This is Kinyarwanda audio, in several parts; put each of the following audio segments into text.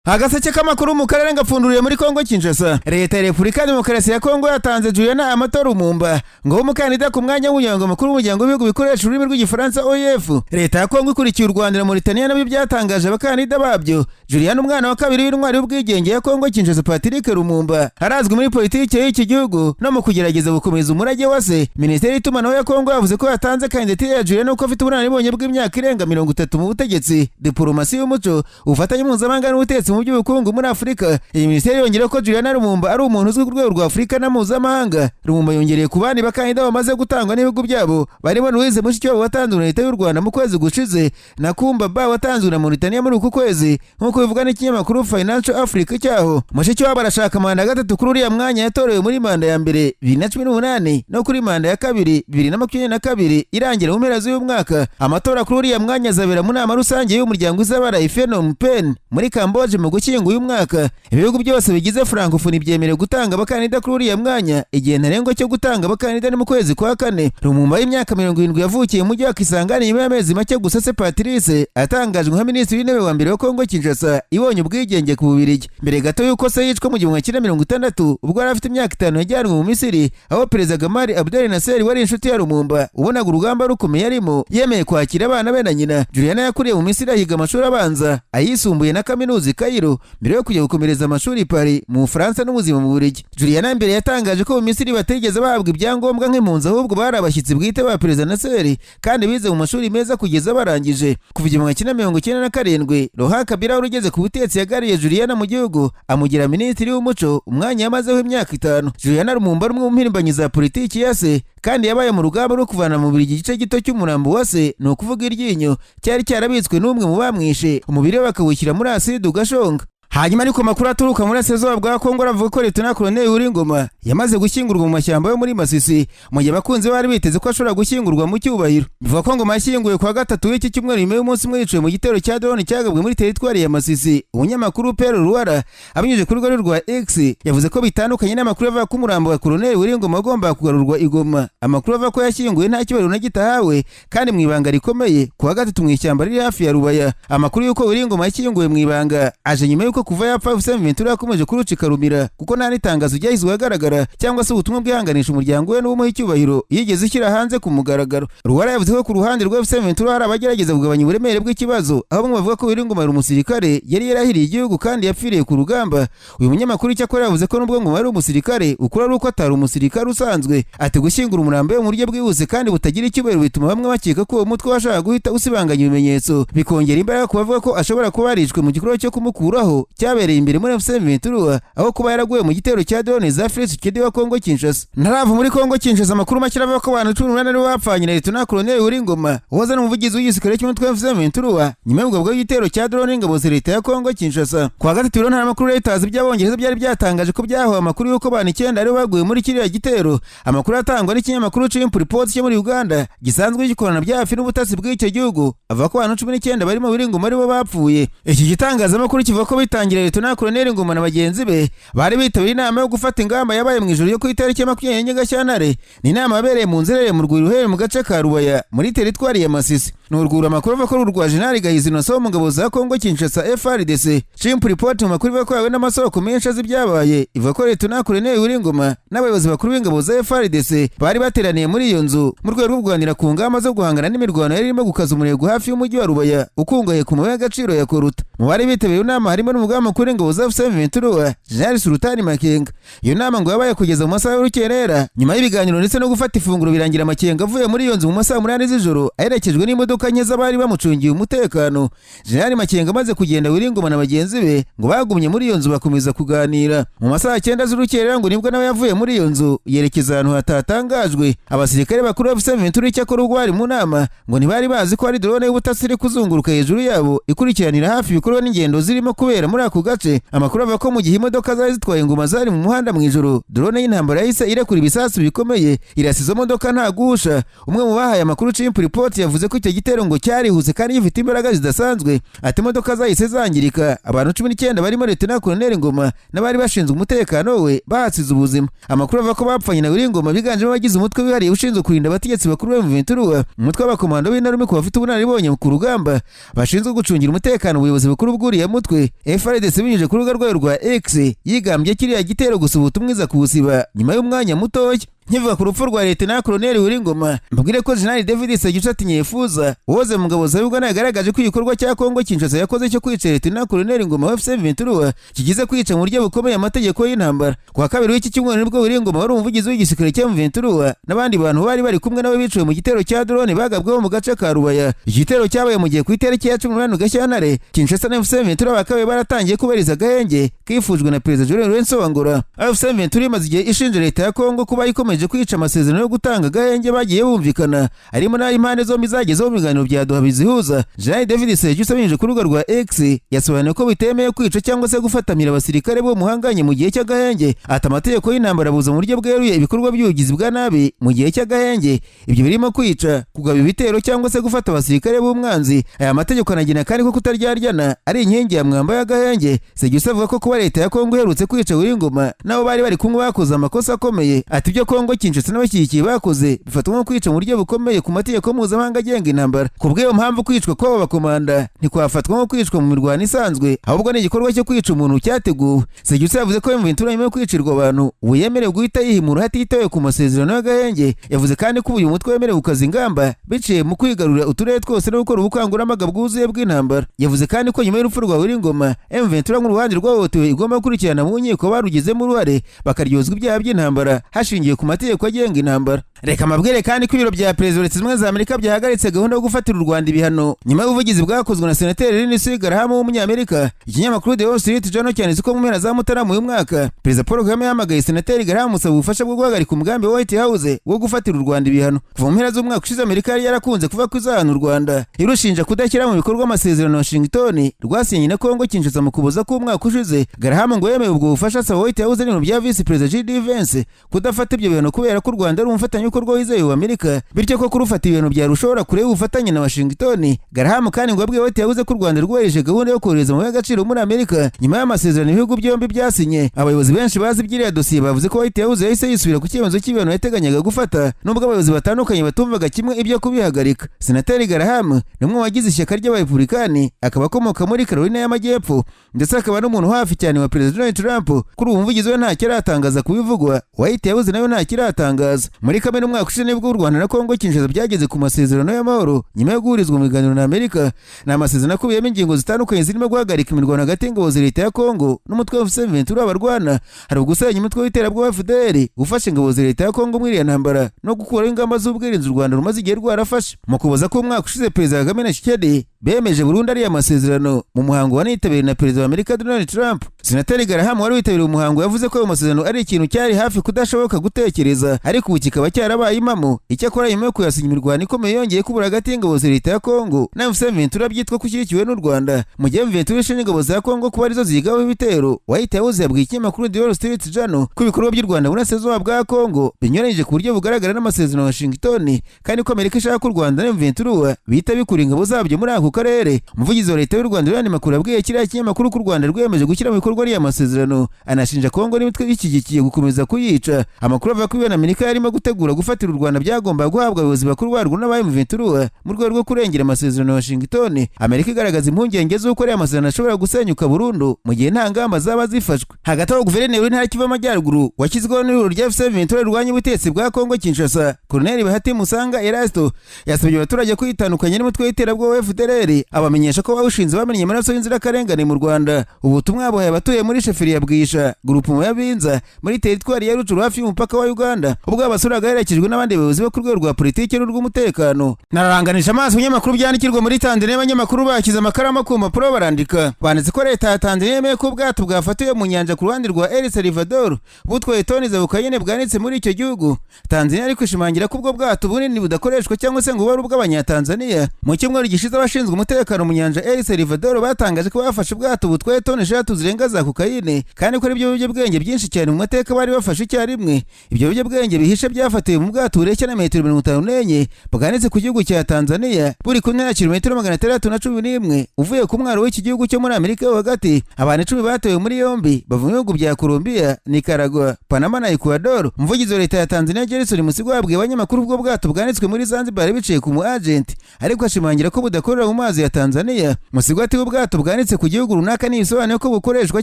AGASEKE K'AMAKURU MU KARERE ngapfunduriye muri Kongo Kinshasa. Leta ya Repubulika Demokarasi ya Kongo yatanze Lt.Col Lumumba ngo umukandida ku mwanya w'umunyamabanga mukuru w'umuryango w'ibihugu bikoresha ururimi rw'igifaransa OEF. Leta ya Kongo ikurikiye u Rwanda na Mauritania nabyo byatangaje abakandida babyo. Lt.Col umwana wa kabiri w'intwari w'ubwigenge ya Kongo Kinshasa Patrice Lumumba harazwi muri politiki y'iki gihugu no mu kugerageza gukomeza umurage wa se. Minisiteri y'itumanaho ya Kongo yavuze ko yatanze kandidatire ya Lt.Col ko afite ubunararibonye bw'imyaka irenga 30 mu butegetsi, diplomasi y'umuco, ubufatanye mpuzamahanga n'ubutegetsi mu by'ubukungu muri Afurika. Iyi minisiteri yongera ko Lt.Col Lumumba ari umuntu uzwi ku rwego rwa Afurika na mpuzamahanga. Lumumba yongereye ku bandi bakandida bamaze gutangwa n'ibihugu byabo barimo Mushikiwabo watanzwe na leta y'u Rwanda mu kwezi gushize na ugomba watanzwe na Mauritania muri uku kwezi, nk'uko bivuga n'ikinyamakuru Financial Africa cyaho. Mushikiwabo arashaka manda gatatu kuri uriya mwanya yatorewe muri manda ya mbere 2018 no kuri manda ya kabiri 2022 irangira mu mpera z'uyu mwaka. Amatora kuri uriya mwanya azabera mu nama rusange y'umuryango uzabara FARDC muri Cambodia mu Gushyingo uyu mwaka. Ibihugu byose bigize Francophonie byemerewe gutanga abakandida kuri uriya mwanya. Igihe ntarengwa cyo gutanga abakandida ni mu kwezi kwa kane. Lumumba y'imyaka 70 yavukiye mu mujyi wa Kisangani nyuma y'amezi make gusa se Patrice atangajwe nka minisitiri w'intebe wa mbere wa Kongo Kinshasa ibonye ubwigenge ku Bubiligi. Mbere gato yuko se yicwa mu 1960 ubwo yari afite imyaka 5 yajyanwe mu Misiri, aho Perezida Gamal Abdel Nasser wari inshuti ya Lumumba ubonaga urugamba rukomeye arimo yemeye kwakira abana be na nyina. Lt.Col yakuriye mu Misiri ahiga amashuri abanza, ayisumbuye na kaminuza i Cairo mbere yo kujya gukomereza amashuri i Paris mu Bufaransa n'ubuzima mu Bubiligi. Lt.Col mbere yatangaje ko mu Misiri bategeze bahabwa ibyangombwa nk'impunzi, ahubwo bari abashyitsi bwite ba Perezida Nasser kandi bize mu mashuri meza kugeza barangije. Kuva 1997 Laurent Kabila urugeze ku butetsi yagariye Lt.Col mu gihugu amugira minisitiri w'umuco, umwanya yamazeho imyaka 5. Lt.Col Lumumba ari umwe mu mpirimbanyi za politiki ya se kandi yabaye mu rugamba rwo kuvana mu Bubiligi igice gito cy'umurambo wa se, ni ukuvuga iryinyo cyari cyarabitswe n'umwe mu bamwishe, umubiri we bakawushyira muri aside ugashonga. Hanyuma ariko makuru aturuka muri Sejussa bwa Kongo avuga ko Lt.Col Willy Ngoma yamaze gushyingurwa mu mashyamba yo muri Masisi, mu gihe abakunzi bari biteze ko ashobora gushyingurwa mu cyubahiro. Bivuga ko Ngoma yashyinguwe kwa gatatu w'iki cyumweru nyuma y'umunsi umwe yiciwe mu gitero cya drone cyagabwe muri teritwari ya Masisi. Umunyamakuru Ruwara abinyujije kuri rwari rwa X yavuze ko bitandukanye n'amakuru avuga ko umurambo wa Col Willy Ngoma agomba kugarurwa i Goma. Amakuru avuga ko yashyinguwe nta kibariro na gitahawe kandi mu ibanga rikomeye kwa gatatu mu ishyamba riri hafi ya Rubaya. Amakuru y'uko Willy Ngoma yashyinguwe mu ibanga aje nyuma y'uko kuva yapfa AFCM23 yakomeje kurucika rumira, kuko nta n'itangazo ryahizwe ahagaragara cyangwa se ubutumwa bwihanganisha umuryango we n'umuha icyubahiro yigeze ishyira hanze ku mugaragaro. Ruwara yavuze ko ku ruhande rwa AFCM23 hari abagerageza kugabanya uburemere bw'ikibazo, aho bamwe bavuga ko Willy Ngoma ari umusirikare yari yarahiriye igihugu kandi yapfiriye ku rugamba. Uyu munyamakuru cyakora yavuze ko nubwo Ngoma ari umusirikare, ukuri ari uko atari umusirikare usanzwe. Ati gushyingura umurambo we mu buryo bwihuse kandi butagira icyubahiro bituma bamwe bakeka ko uwo mutwe washaka guhita usibanganya ibimenyetso, bikongera imbaraga ku bavuga ko ashobora kuba yarishwe mu gikorwa cyo kumukuraho cyabereye imbere muri AFCM23 aho kuba yaraguye mu gitero cya drone za Tshisekedi wa Kongo Kinshasa. Ntarava muri Kongo Kinshasa amakuru make avuga ko abantu 18 aribo bapfanye na Lt.Col Willy Ngoma waza n'umuvugizi w'igisirikare cy'umutwe wa AFCM23 nyuma y'ubwo igitero cya drone ingabo za leta ya Kongo Kinshasa. Kwa gatatu nta makuru letazi by'abongereza byari byatangaje ko byaho amakuru y'uko abantu 9 aribo baguye muri kiriya gitero. Amakuru atangwa n'ikinyamakuru Report cyo muri Uganda gisanzwe gikorana bya hafi n'ubutasi bw'icyo gihugu avuga ko abantu 19 barimo Willy Ngoma aribo bapfuye. Iki gitangazamakuru kivuga ko bitangira Lt.Col Ngoma na bagenzi be bari bitabiriye inama yo gufata ingamba yabaye mu ijoro yo ku itariki ya 20 Gashyantare. Ni inama yabereye mu nzerere mu rwuri ruherereye mu gace ka Rubaya muri teritwari ya Masisi. N'urwura amakuru avuga ko urwa General Gahizi no mu ngabo za Kongo Kinshasa FARDC. Report mu makuru avuga ko yawe n'amasoko menshi azibyabaye ivuga ko Lt.Col Willy Ngoma n'abayobozi bakuru b'ingabo za FARDC bari bateraniye muri iyo nzu mu rwego rwo kuganira ku ngamba zo guhangana n'imirwano yari irimo gukaza umurego hafi y'umujyi wa Rubaya ukungaye ku mabuye y'agaciro ya koruta. Mu bari bitabiriye inama harimo n'umugaba mukuru w'ingabo za AFCM23 General Sultani Makenga. Iyo nama ngo yabaye kugeza mu masaha y'urukerera nyuma y'ibiganiro ndetse no gufata ifunguro birangira Makenga avuye muri iyo nzu mu masaha 8 z'ijoro aherekejwe n'imodoka nke z'abari bamucungiye umutekano. General Makenga amaze kugenda Willy Ngoma na bagenzi be ngo bagumye muri iyo nzu bakomeza kuganira. Mu masaha 9 z'urukerera ngo nibwo nawe yavuye muri iyo nzu yerekeza ahantu hatatangajwe. Abasirikare bakuru ba AFCM23 cyakora ubwo bari mu nama ngo ntibari bazi ko ari drone y'ubutasi iri kuzunguruka hejuru yabo ikurikiranira hafi ibikorwa n'ingendo zirimo kubera muri ako gace. Amakuru avuga ko mu gihe imodoka zari zitwaye Ngoma zari mu muhanda mu ijoro drone y'intambara yahise irekura ibisasu bikomeye irasa izo modoka nta guhusha. Umwe mu bahaye amakuru Chimp Report yavuze ko icyo gitero ngo cyarihuse kandi gifite imbaraga zidasanzwe, ati imodoka zahise zangirika, abantu 19 barimo Lt.Col Willy Ngoma n'abari bashinzwe umutekano we bahasize ubuzima. Amakuru avuga ko bapfanye na Willy Ngoma biganjemo abagize umutwe wihariye ushinzwe kurinda abategetsi bakuru ba M23, umutwe w'abakomando b'intarumwe ku bafite ubunararibonye ku rugamba bashinzwe gucungira umutekano ubuyobozi bukuru bw'uriya mutwe. FARDC binyuje ku rubuga rwayo rwa X yigambye kiriya gitero gusa ubutumwa iza kubusiba nyuma y'umwanya mutoya. Nkivuga ku rupfu rwa Lt.Col Willy Ngoma, mbabwire ko General David Sejussa Tinyefuza woze mu ngabo za Uganda yagaragaje ko igikorwa cya Kongo Kinshasa yakoze cyo kwica Lt.Col Willy Ngoma wa AFCM23 kigize kwica mu buryo bukomeye amategeko y'intambara. Kwa kabiri w'iki cyumweru nibwo Willy Ngoma wari umuvugizi w'igisirikare cya M23 n'abandi bantu bari kumwe nawe biciwe mu gitero cya drone bagabweho mu gace ka Rubaya. Igitero cyabaye mu gihe ku itariki ya 18 Gashyantare Kinshasa na AFCM23 bakabaye baratangiye kubariza agahenge kifujwe na Perezida Jolene Lorenzo Wangura. AFCM23 imaze igihe ishinja leta ya Kongo kuba ikomeje kwica amasezerano yo gutanga agahenge bagiye bumvikana, arimo n'aho impande zombi zagezeho mu biganiro bya Doha bizihuza. General David Sejussa binyuje ku rubuga rwa X yasobanuye ko bitemeye kwica cyangwa se gufatamira abasirikare bo muhanganye mu gihe cy'agahenge, ati amategeko y'intambara abuza mu buryo bweruye ibikorwa by'ubugizi bwa nabi mu gihe cy'agahenge, ibyo birimo kwica, kugaba ibitero cyangwa se gufata abasirikare b'umwanzi. Aya mategeko anagena kandi ko kutaryarya ari inkingi ya mwamba y'agahenge. Sejussa avuga ko kuba leta ya Kongo iherutse kwica Willy Ngoma nabo bari kumwe bakoze amakosa akomeye, ati ibyo Kongo Kinshasa n'abashyigikiye bakoze bifatwa nko kwica mu buryo bukomeye ku mategeko mpuzamahanga agenga intambara. Ku bw'iyo mpamvu kwicwa kw'abo bakomanda ntikwafatwa nko kwicwa mu mirwano isanzwe, ahubwo ni igikorwa cyo kwica umuntu cyateguwe. Sejussa yavuze ko M23 nyuma yo kwicirwa abantu ubu yemerewe guhita yihimura hatitawe ku masezerano y'agahenge. Yavuze kandi ko uyu mutwe wemerewe gukaza ingamba biciye mu kwigarurira uturere twose no gukora ubukangurambaga bwuzuye bw'intambara. Yavuze kandi ko nyuma y'urupfu rwa Willy Ngoma M23 nk'uruhande rwahohotewe igomba gukurikirana mu nkiko barugizemo uruhare bakaryozwa ibyaha by'intambara hashingiye ku mategeko agenga intambara. Reka mabwire kandi ko ibiro bya Perezida Leta Zunze Amerika byahagaritse gahunda yo gufatira u Rwanda ibihano nyuma y'ubuvugizi bwakozwe na Senateri Lindsey Graham w'umunyamerika. Ikinyamakuru The Wall Street Journal cyanditse ko mu mpera za Mutarama uyu mwaka Perezida Paul Kagame yahamagaye Senateri Graham usaba ubufasha bwo guhagarika umugambi wa White House wo gufatira u Rwanda ibihano. Kuva mu mpera z'umwaka ushize Amerika yari yarakunze kuva ko izahana u Rwanda irushinja kudashyira mu bikorwa amasezerano ya Washington rwasinyanye na Kongo Kinshasa mu kubuza ko umwaka ushize. Graham ngo yemeye ubwo bufasha asaba White House n'ibintu bya Vice President JD Vance kudafata ibyo bihano kubera ko u Rwanda ari umufatanyabikorwa wizeye wa Amerika, bityo ko kurufata ibintu bya rushobora kureba ubufatanye na Washington. Graham kandi ngo abwiye White House ko u Rwanda rwohereje gahunda yo kohereza mu y'agaciro muri Amerika nyuma y'amasezerano ibihugu byombi byasinye. Abayobozi benshi bazi iby'iriya dosiye bavuze ko White House yahise yisubira ku cyemezo cy'ibihano yateganyaga gufata, nubwo abayobozi batandukanye batumvaga kimwe ibyo kubihagarika. Senateri Graham ni umwe wagize ishyaka ry'abarepublikani, akaba akomoka muri Carolina y'Amajyepfo ndetse akaba n'umuntu hafi cyane wa Perezida Donald Trump. Kuri ubu umuvugizi we nta kiratangaza kubivugwa, White House nayo nta kiratangaza. Muri Kamena umwaka ushize nibwo u Rwanda na Kongo Kinshasa byageze ku masezerano y'amahoro nyuma yo guhurizwa mu biganiro na Amerika. Ni amasezerano akubiyemo ingingo zitandukanye zirimo guhagarika imirwano hagati y'ingabo za leta ya Kongo n'umutwe wa AFCM23 abarwana, hari ugusenya umutwe w'iterabwoba FDL ufashe ingabo za leta ya Kongo muri iyo ntambara no gukuraho ingamba z'ubwirinzi u Rwanda rumaze igihe rwarafashe. Mu kuboza ko umwaka ushize Perezida Kagame na Tshisekedi bemeje burundu ariya masezerano mu muhango wanitabiriwe na Perezida wa Amerika Donald Trump. Senateri Graham wari witabiriye umuhango yavuze ko ayo masezerano ari ikintu cyari hafi kudashoboka gutekereza, ariko ubu kikaba cyarabaye impamo. Icyakora nyuma yo kuyasinya imirwano ikomeye yongeye kubura hagati y'ingabo za leta ya Kongo na AFCM23 byitwa kushyigikiwe n'u Rwanda, mu gihe M23 ishinja ingabo za Kongo kuba arizo zigaho ibitero. White House yabwiye ikinyamakuru The Wall Street Journal ko ibikorwa by'u Rwanda burasezwa bwa Kongo binyuranyije ku buryo bugaragara n'amasezerano ya Washington, kandi ko Amerika ishaka u Rwanda na M23 bita bikura ingabo zabyo muri ako karere. Umuvugizi wa leta y'u Rwanda Yandi Makuru yabwiye kiriya kinyamakuru ko u Rwanda rwemeje gushyira mu bikorwa ariya masezerano, anashinja Kongo n'imitwe ishyigikiye gukomeza kuyica. Amakuru avuga ko ibyo Amerika yarimo gutegura gufatira u Rwanda byagomba guhabwa abayobozi bakuru barwo n'abaye mu M23 mu rwego rwo kurengera amasezerano ya Washington. Amerika igaragaza impungenge z'uko ariya masezerano ashobora gusenyuka burundu mu gihe nta ngamba zaba zifashwe. Hagati aho guverineri w'intara y'Kivu y'Amajyaruguru washyizweho n'ihuriro rya AFCM23 rirwanya ubutegetsi bwa Kongo Kinshasa, Colonel Bahati Musanga Erasto, yasabye abaturage kwitandukanya n'umutwe w'iterabwoba FDLR, abamenyesha ko bawushinze bamenye amaraso y'inzirakarengane mu Rwanda. Ubutumwa buhaye abatuye muri sheferi ya Bwisha, Groupement ya Binza muri teritwari ya Rutshuru hafi y'umupaka wa Uganda, ubwo abasuraga herekejwe n'abandi bayobozi bo ku rwego rwa politiki n'urw'umutekano. Nararanganisha amaso ibinyamakuru byandikirwa muri Tanzania. Abanyamakuru bakize amakaramu ku mpapuro barandika, banditse ko leta ya Tanzania yemeye ko ubwato bwafatiwe mu nyanja ku ruhande rwa El Salvador butwaye toni za kokayine bwanitse muri icyo gihugu. Tanzania ariko ishimangira ko ubwo bwato bunini budakoreshwa cyangwa se ngo bari ubw'abanyatanzania. Mu cyumweru gishize abashinzwe abashinzwe umutekano mu nyanja El Salvador batangaje ko bafashe ubwato butwaye toni 6 zirenga za kokayine kandi ko ari byo biyobyabwenge byinshi cyane mu mateka bari bafashe icyarimwe. Ibyo biyobyabwenge bihishe byafatiwe mu bwato bureshya na metero 54 bwanitse ku gihugu cya Tanzania buri kumwe na kilometero 611 uvuye ku mwaro w'iki gihugu cyo muri Amerika yo hagati. Abantu 10 batewe muri yombi bavuye mu bihugu bya Colombia, Nicaragua, Panama na Ecuador. Umuvugizi wa leta ya Tanzania Gerson Musigo yabwiye abanyamakuru ubwo bwato bwanitswe muri Zanzibar biciye ku mu agent ariko ashimangira ko budakorera mu mazi ya Tanzania. Musigo ati ubwato bwanitse ku gihugu runaka n'ibisobanuye ko bukoreshwa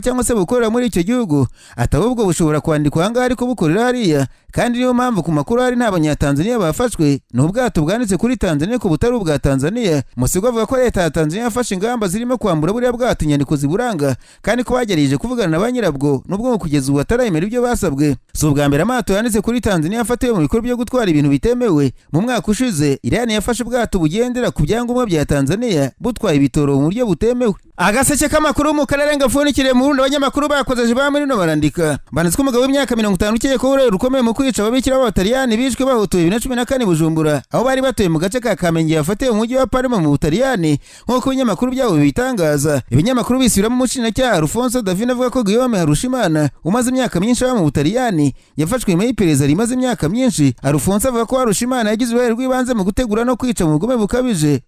cyangwa se bukorera muri icyo gihugu atabubwo bushobora kwandikwa hanga ariko bukorera hariya kandi niyo mpamvu ku makuru hari n'abanyatanzania bafashwe n'ubwato bwanitse kuri Tanzania ko butari ubwa Tanzania. Musigo avuga ko leta ya Tanzania yafashe ingamba zirimo kwambura buriya bwato inyandiko ziburanga kandi ko bagerageje kuvugana na banyirabwo nubwo kugeza ubu atarayemera ibyo basabwe. Si ubwa mbere amato yanditse kuri Tanzania yafatiwe mu bikorwa byo gutwara ibintu bitemewe. Mu mwaka ushize Iran yafashe ubwato bugendera ku byangombwa bya Tanzania butwaye ibitoro mu buryo butemewe. Agaseke k'amakuru mu karere ngafunikire mu Burundi abanyamakuru bakozeje ba muri no barandika banditswe umugabo w'imyaka 50 ukeye ko urero rukomeye mu kwica ababikira b'Abataliyani bishwe bahutuye 2014 Bujumbura aho bari batuye mu gace ka Kamenge yafatiwe mu mujyi wa Parma mu Butaliyani nk'uko ibinyamakuru byabo bitangaza. Ibinyamakuru bisubiramo umushinjacyaha Alfonso Davino avuga ko Guillaume Harushimana umaze imyaka myinshi aba mu Butaliyani yafashwe mu iperereza rimaze imyaka myinshi. Alfonso avuga ko Harushimana yagize uruhare rw'ibanze mu gutegura no kwica mu bugome bukabije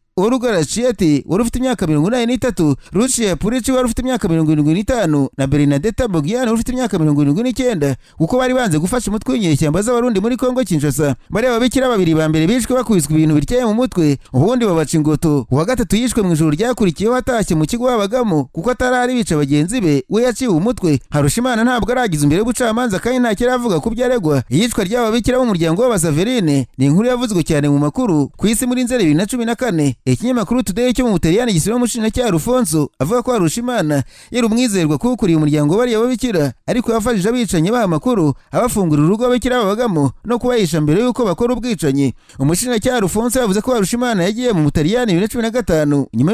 Yarashe wari ufite imyaka 83, Lucia Purici wari ufite imyaka 75 na Bernadetta Bogian wari ufite imyaka 79 kuko bari banze gufasha umutwe w'inyeshyamba z'abarundi muri Kongo Kinshasa. Bari ababikira babiri ba mbere bishwe bakubiswe ibintu bityaye mu mutwe ubundi babaca ingoto. Uwa gatatu yishwe mu ijoro ryakurikiyeho atashye mu kigo babagamo kuko atarari bica bagenzi be we yaciwe umutwe. Harushimana ntabwo aragize imbere y'ubucamanza kandi nta kiravuga ku byaregwa. Iyicwa ry'ababikira bo mu muryango w'Abasaverine ni inkuru yavuzwe cyane mu makuru ku isi muri Nzeri 2014. Ikinyamakuru Today cyo mu Butaliyani gisubira mu mushinjacyaha Alfonso avuga ko Harushimana yari umwizerwa kuko ukuriye umuryango bari ababikira ariko yafashije abicanye ba makuru abafungurira urugo ababikira babagamo no kubayisha mbere yuko bakora ubwicanyi. Umushinjacyaha Alfonso yavuze ko Harushimana yagiye mu Butaliyani 2015 nyuma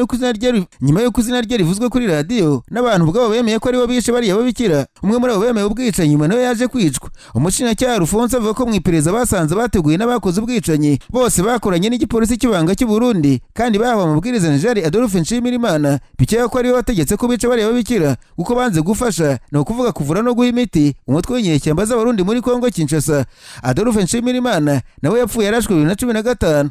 y'uko izina rye rivuzwe kuri radio n'abantu ubwabo bemeye ko ari bo bishe bari ababikira. Umwe muri abo bemeye ubwicanyi nyuma nawe yaje kwicwa. Umushinjacyaha Alfonso avuga ko mu iperereza basanze bateguye n'abakoze ubwicanyi bose bakoranye n'igipolisi cy'ibanga cy'u Burundi kandi bahawe amabwiriza na Jari Adolphe Nshimirimana bikeye ko ari we wategetse ko bica bari ababikira kuko banze gufasha no kuvuga kuvura no guha imiti umutwe w'inyeshyamba z'abarundi muri Kongo Kinshasa. Adolphe Nshimirimana nawe yapfuye yarashwe 2015.